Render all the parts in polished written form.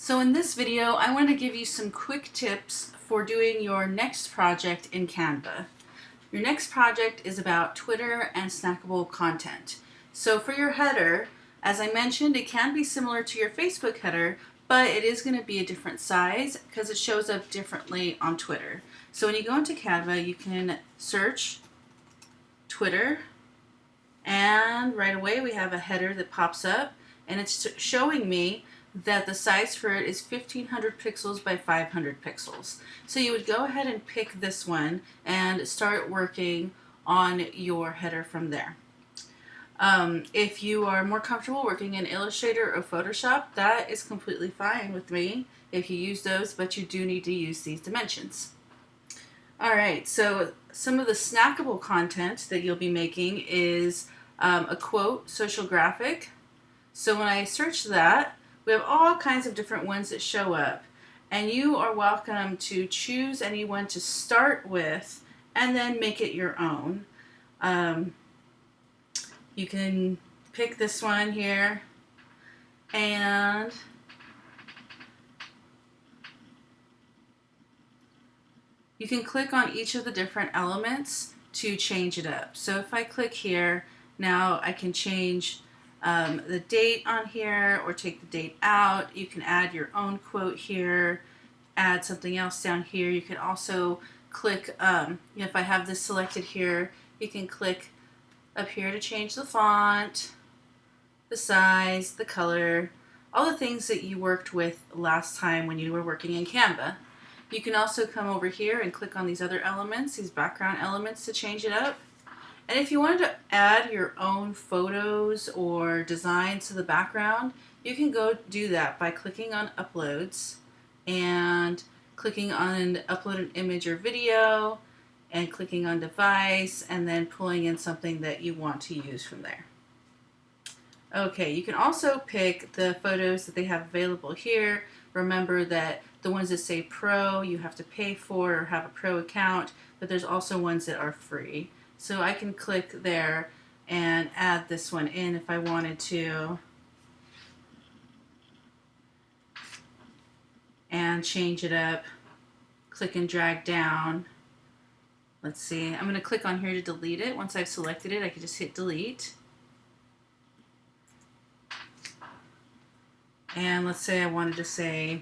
So in this video, I want to give you some quick tips for doing your next project in Canva. Your next project is about Twitter and snackable content. So for your header, as I mentioned, it can be similar to your Facebook header, but it is going to be a different size because it shows up differently on Twitter. So when you go into Canva, you can search Twitter, and right away we have a header that pops up, and it's showing me that the size for it is 1500 pixels by 500 pixels. So you would go ahead and pick this one and start working on your header from there. If you are more comfortable working in Illustrator or Photoshop, that is completely fine with me if you use those, but you do need to use these dimensions. Alright, so some of the snackable content that you'll be making is a quote, social graphic. So when I search that, we have all kinds of different ones that show up, and you are welcome to choose any one to start with and then make it your own. You can pick this one here, and you can click on each of the different elements to change it up. So if I click here, now I can change the date on here or take the date out. You can add your own quote here, add something else down here. You can also click, if I have this selected here, you can click up here to change the font, the size, the color, all the things that you worked with last time when you were working in Canva. You can also come over here and click on these other elements, these background elements, to change it up. And if you wanted to add your own photos or designs to the background, you can go do that by clicking on Uploads and clicking on Upload an image or video and clicking on Device and then pulling in something that you want to use from there. Okay, you can also pick the photos that they have available here. Remember that the ones that say Pro, you have to pay for or have a Pro account, but there's also ones that are free. So I can click there and add this one in if I wanted to, and change it up. Click and drag down. Let's see, I'm going to click on here to delete it. Once I've selected it, I can just hit delete. And let's say I wanted to say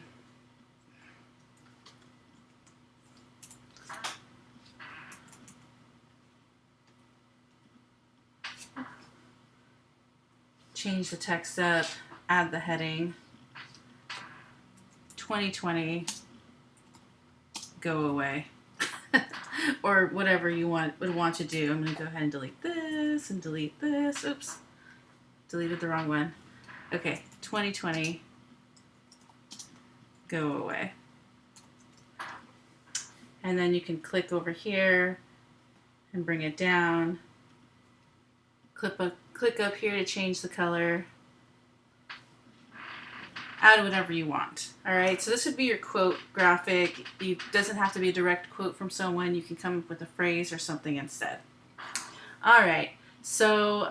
change the text up, add the heading, 2020, go away, or whatever you would want to do. I'm going to go ahead and delete this and delete this. Oops, deleted the wrong one. Okay, 2020, go away. And then you can click over here and bring it down. Click up here to change the color. Add whatever you want. Alright, so this would be your quote graphic. It doesn't have to be a direct quote from someone. You can come up with a phrase or something instead. Alright, so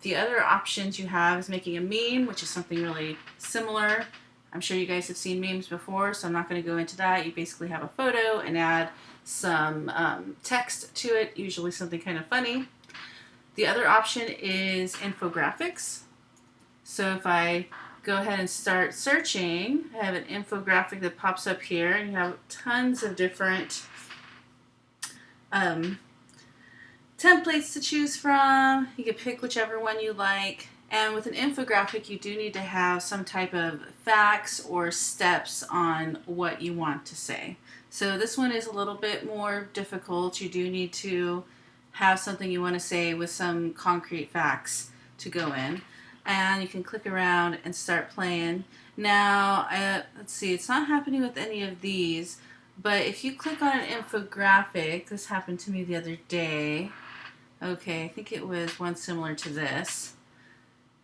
the other options you have is making a meme, which is something really similar. I'm sure you guys have seen memes before, so I'm not going to go into that. You basically have a photo and add some text to it, usually something kind of funny. The other option is infographics. So if I go ahead and start searching, I have an infographic that pops up here, and you have tons of different templates to choose from. You can pick whichever one you like. And with an infographic, you do need to have some type of facts or steps on what you want to say. So this one is a little bit more difficult. You do need to have something you want to say with some concrete facts to go in. And you can click around and start playing. Now, let's see, it's not happening with any of these, but if you click on an infographic, this happened to me the other day. Okay, I think it was one similar to this.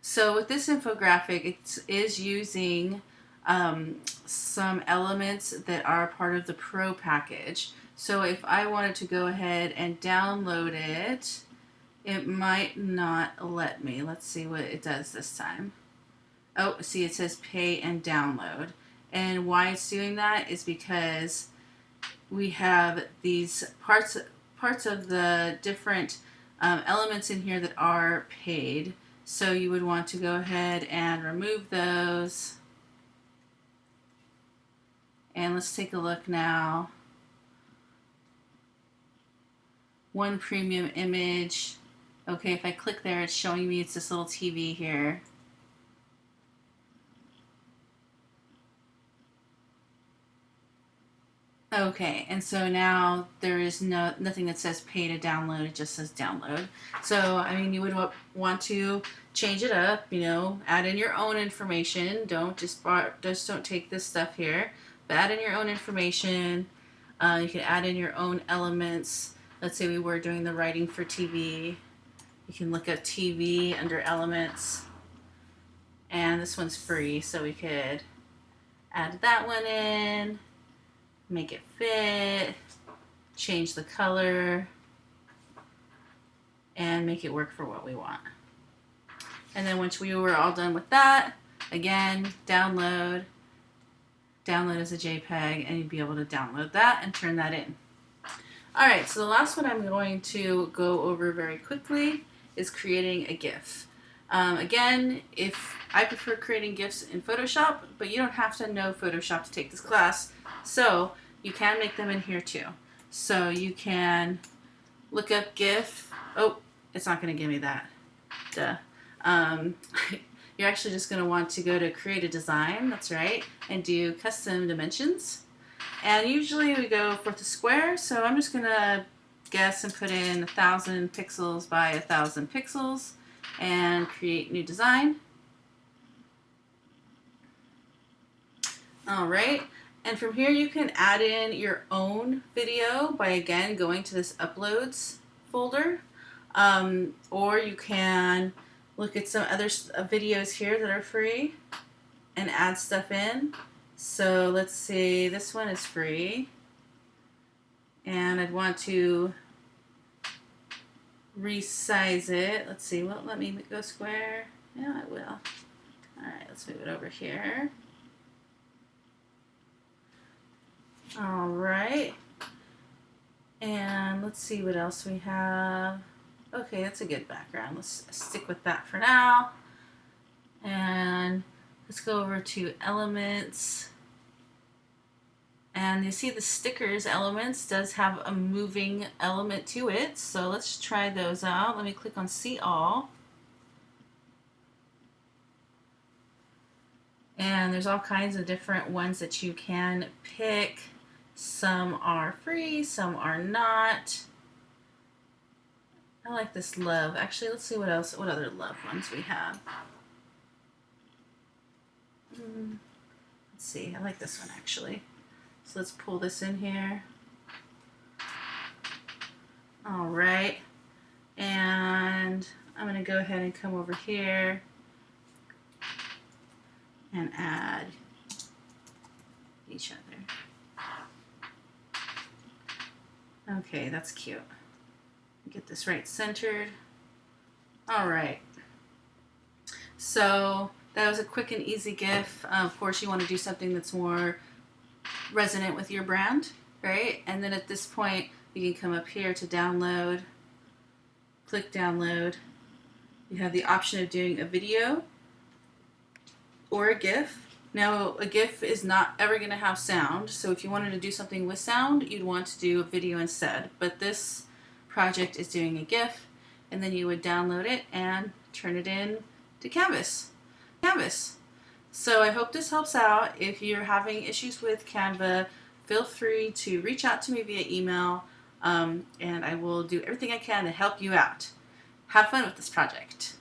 So with this infographic, it is using some elements that are part of the Pro package. So if I wanted to go ahead and download it, it might not let me. Let's see what it does this time. Oh, see, it says pay and download. And why it's doing that is because we have these parts of the different elements in here that are paid. So you would want to go ahead and remove those. And let's take a look now. One premium image. Okay, if I click there, it's showing me it's this little TV here. Okay, and so now there is nothing that says pay to download, it just says download. So, I mean, you would want to change it up, you know, add in your own information. Don't don't take this stuff here, but add in your own information. You can add in your own elements. Let's say we were doing the writing for TV. You can look at TV under elements. And this one's free, so we could add that one in. Make it fit, change the color, and make it work for what we want. And then once we were all done with that, again, download as a JPEG, and you'd be able to download that and turn that in. All right, so the last one I'm going to go over very quickly is creating a GIF. Again, if I prefer creating GIFs in Photoshop, but you don't have to know Photoshop to take this class. So you can make them in here too. So you can look up GIF. Oh, it's not going to give me that. Duh. You're actually just going to want to go to create a design, that's right, and do custom dimensions. And usually we go for the square, so I'm just going to guess and put in 1,000 pixels by 1,000 pixels and create new design. All right. And from here you can add in your own video by again going to this uploads folder, or you can look at some other videos here that are free and add stuff in. So let's see, this one is free and I'd want to resize it. Let's see, will it let me go square? Yeah, it will. All right, let's move it over here. All right, and let's see what else we have. Okay, that's a good background. Let's stick with that for now. And let's go over to elements. And you see the stickers elements does have a moving element to it. So let's try those out. Let me click on see all. And there's all kinds of different ones that you can pick. Some are free, some are not. I like this love. Actually, let's see what other love ones we have. Let's see, I like this one actually. So let's pull this in here. All right, and I'm gonna go ahead and come over here and add each other. Okay, that's cute. Get this right centered. All right. So that was a quick and easy GIF. Of course, you want to do something that's more resonant with your brand, right? And then at this point, you can come up here to download, click download. You have the option of doing a video or a GIF. Now, a GIF is not ever going to have sound, so if you wanted to do something with sound, you'd want to do a video instead. But this project is doing a GIF, and then you would download it and turn it in to Canvas. So I hope this helps out. If you're having issues with Canva, feel free to reach out to me via email, and I will do everything I can to help you out. Have fun with this project.